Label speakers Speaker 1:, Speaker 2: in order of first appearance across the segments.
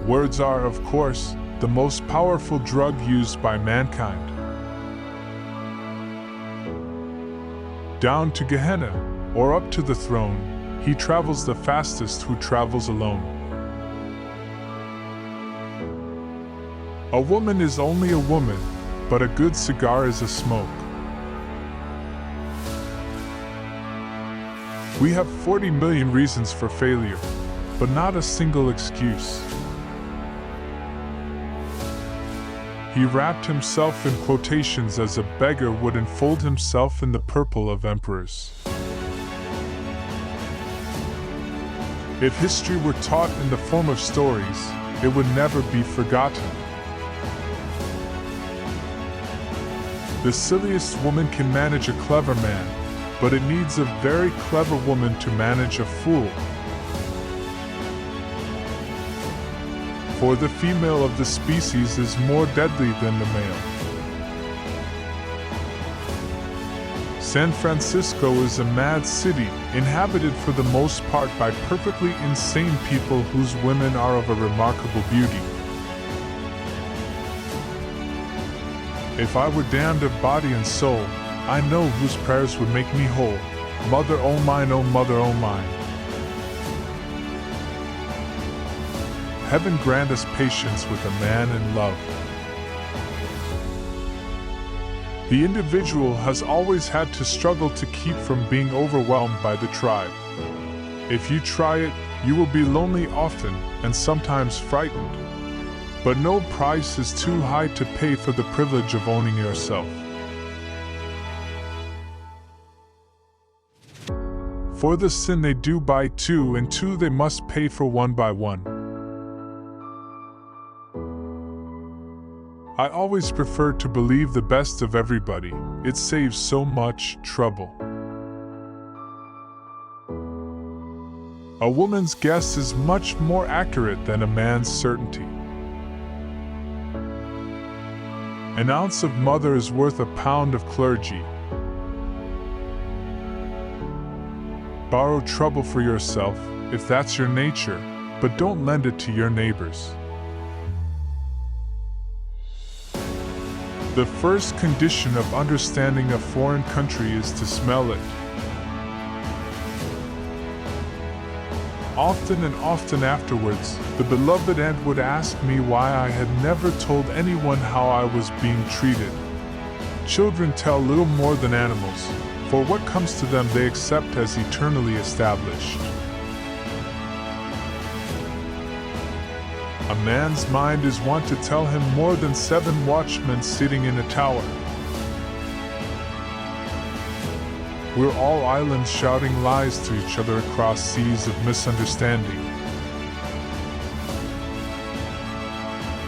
Speaker 1: Words are, of course, the most powerful drug used by mankind. Down to Gehenna, or up to the throne, he travels the fastest who travels alone. A woman is only a woman, but a good cigar is a smoke. We have 40 million reasons for failure, but not a single excuse. He wrapped himself in quotations as a beggar would enfold himself in the purple of emperors. If history were taught in the form of stories, it would never be forgotten. The silliest woman can manage a clever man, but it needs a very clever woman to manage a fool. For the female of the species is more deadly than the male. San Francisco is a mad city, inhabited for the most part by perfectly insane people whose women are of a remarkable beauty. If I were damned of body and soul, I know whose prayers would make me whole. Mother, oh mine, oh mother, oh mine. Heaven grant us patience with a man in love. The individual has always had to struggle to keep from being overwhelmed by the tribe. If you try it, you will be lonely often and sometimes frightened. But no price is too high to pay for the privilege of owning yourself. For the sin they do by two, and two they must pay for one by one. I always prefer to believe the best of everybody. It saves so much trouble. A woman's guess is much more accurate than a man's certainty. An ounce of mother is worth a pound of clergy. Borrow trouble for yourself, if that's your nature, but don't lend it to your neighbors. The first condition of understanding a foreign country is to smell it. Often and often afterwards, the beloved aunt would ask me why I had never told anyone how I was being treated. Children tell little more than animals, for what comes to them they accept as eternally established. A man's mind is wont to tell him more than 7 watchmen sitting in a tower. We're all islands shouting lies to each other across seas of misunderstanding.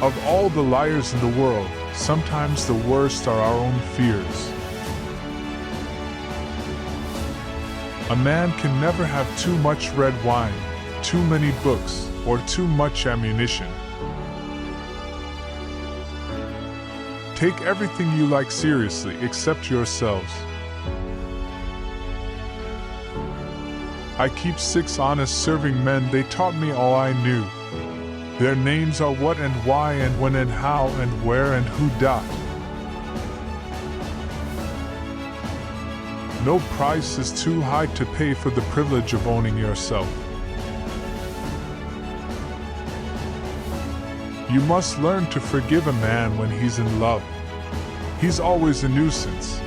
Speaker 1: Of all the liars in the world, sometimes the worst are our own fears. A man can never have too much red wine, too many books, or too much ammunition. Take everything you like seriously except yourselves. I keep 6 honest serving men, they taught me all I knew. Their names are what and why and when and how and where and who dot. No price is too high to pay for the privilege of owning yourself. You must learn to forgive a man when he's in love. He's always a nuisance.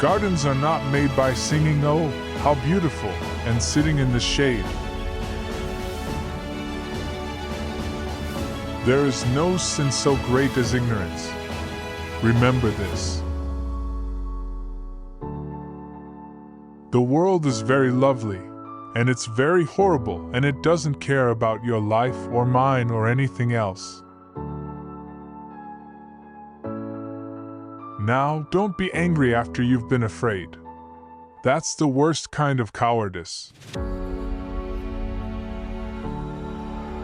Speaker 1: Gardens are not made by singing, "Oh, how beautiful," and sitting in the shade. There is no sin so great as ignorance. Remember this. The world is very lovely, and it's very horrible, and it doesn't care about your life or mine or anything else. Now, don't be angry after you've been afraid. That's the worst kind of cowardice.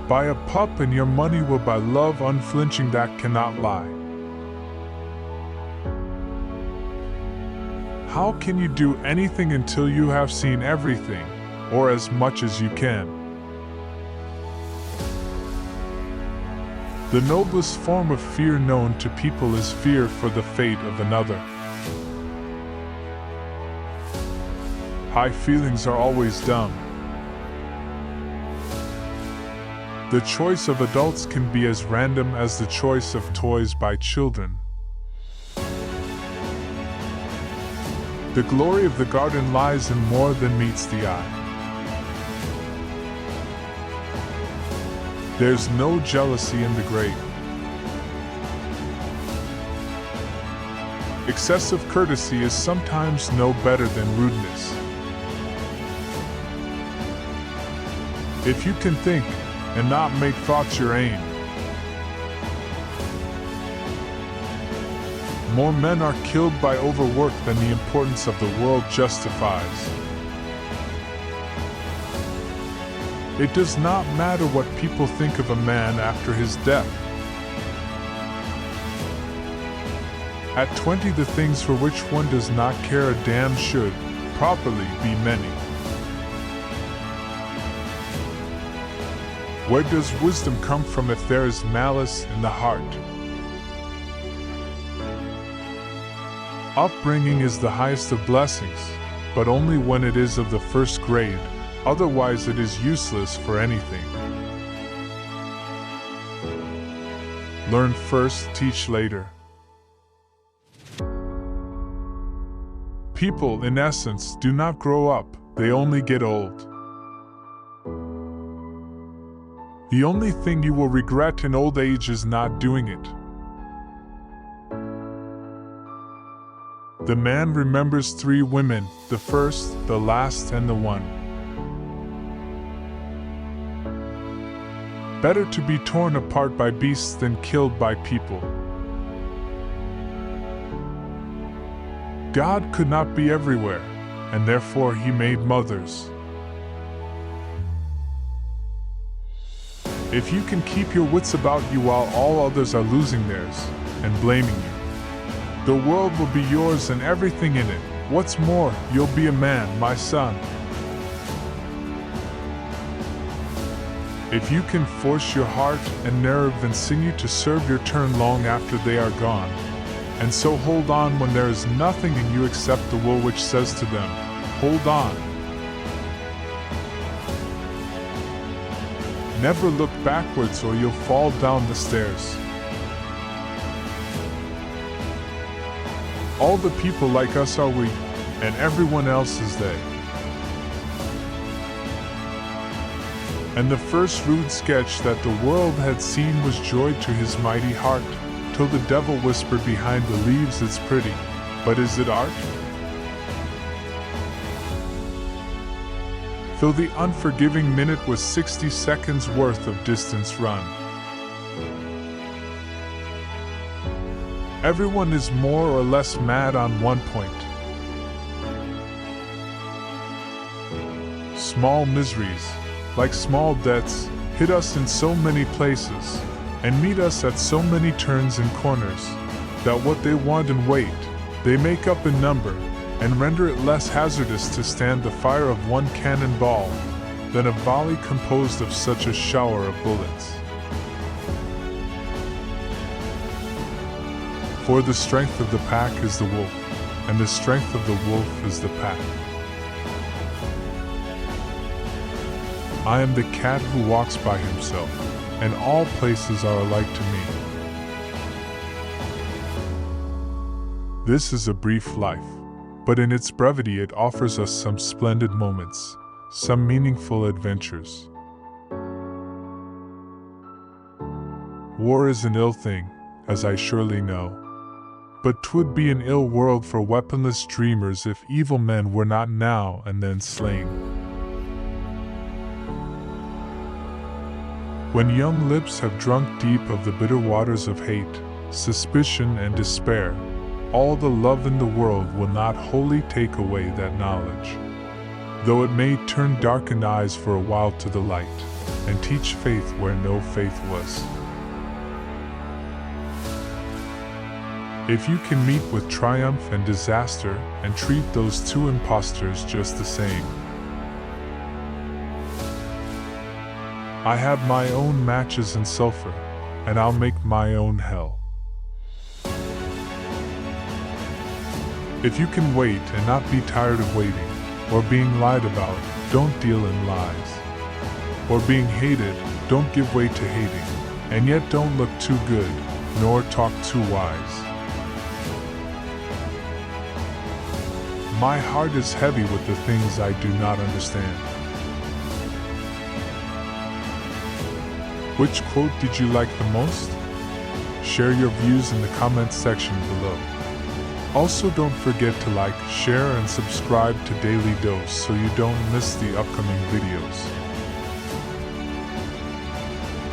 Speaker 1: Buy a pup and your money will buy love unflinching that cannot lie. How can you do anything until you have seen everything? or as much as you can. The noblest form of fear known to people is fear for the fate of another. High feelings are always dumb. The choice of adults can be as random as the choice of toys by children. The glory of the garden lies in more than meets the eye. There's no jealousy in the grave. Excessive courtesy is sometimes no better than rudeness. If you can think and not make thoughts your aim, more men are killed by overwork than the importance of the world justifies. It does not matter what people think of a man after his death. At 20, the things for which one does not care a damn should, properly, be many. Where does wisdom come from if there is malice in the heart? Upbringing is the highest of blessings, but only when it is of the first grade, otherwise it is useless for anything. Learn first, teach later. People, in essence, do not grow up, they only get old. The only thing you will regret in old age is not doing it. The man remembers 3 women, the first, the last, and the one. Better to be torn apart by beasts than killed by people. God could not be everywhere, and therefore He made mothers. If you can keep your wits about you while all others are losing theirs and blaming you, the world will be yours and everything in it. What's more, you'll be a man, my son. If you can force your heart and nerve and sinew to serve your turn long after they are gone, and so hold on when there is nothing in you except the will which says to them, hold on. Never look backwards or you'll fall down the stairs. All the people like us are we, and everyone else is they. And the first rude sketch that the world had seen was joy to his mighty heart, till the devil whispered behind the leaves, it's pretty, but is it art? Though the unforgiving minute was 60 seconds worth of distance run. Everyone is more or less mad on one point. Small miseries, like small debts, hit us in so many places, and meet us at so many turns and corners, that what they want and wait, they make up in number, and render it less hazardous to stand the fire of one cannon ball, than a volley composed of such a shower of bullets. For the strength of the pack is the wolf, and the strength of the wolf is the pack. I am the cat who walks by himself, and all places are alike to me. This is a brief life, but in its brevity it offers us some splendid moments, some meaningful adventures. War is an ill thing, as I surely know. But 'twould be an ill world for weaponless dreamers if evil men were not now and then slain. When young lips have drunk deep of the bitter waters of hate, suspicion, and despair, all the love in the world will not wholly take away that knowledge, though it may turn darkened eyes for a while to the light, and teach faith where no faith was. If you can meet with triumph and disaster and treat those 2 impostors just the same, I have my own matches and sulfur, and I'll make my own hell. If you can wait and not be tired of waiting, or being lied about, don't deal in lies. Or being hated, don't give way to hating, and yet don't look too good, nor talk too wise. My heart is heavy with the things I do not understand. Which quote did you like the most? Share your views in the comments section below. Also, don't forget to like, share, and subscribe to Daily Dose so you don't miss the upcoming videos.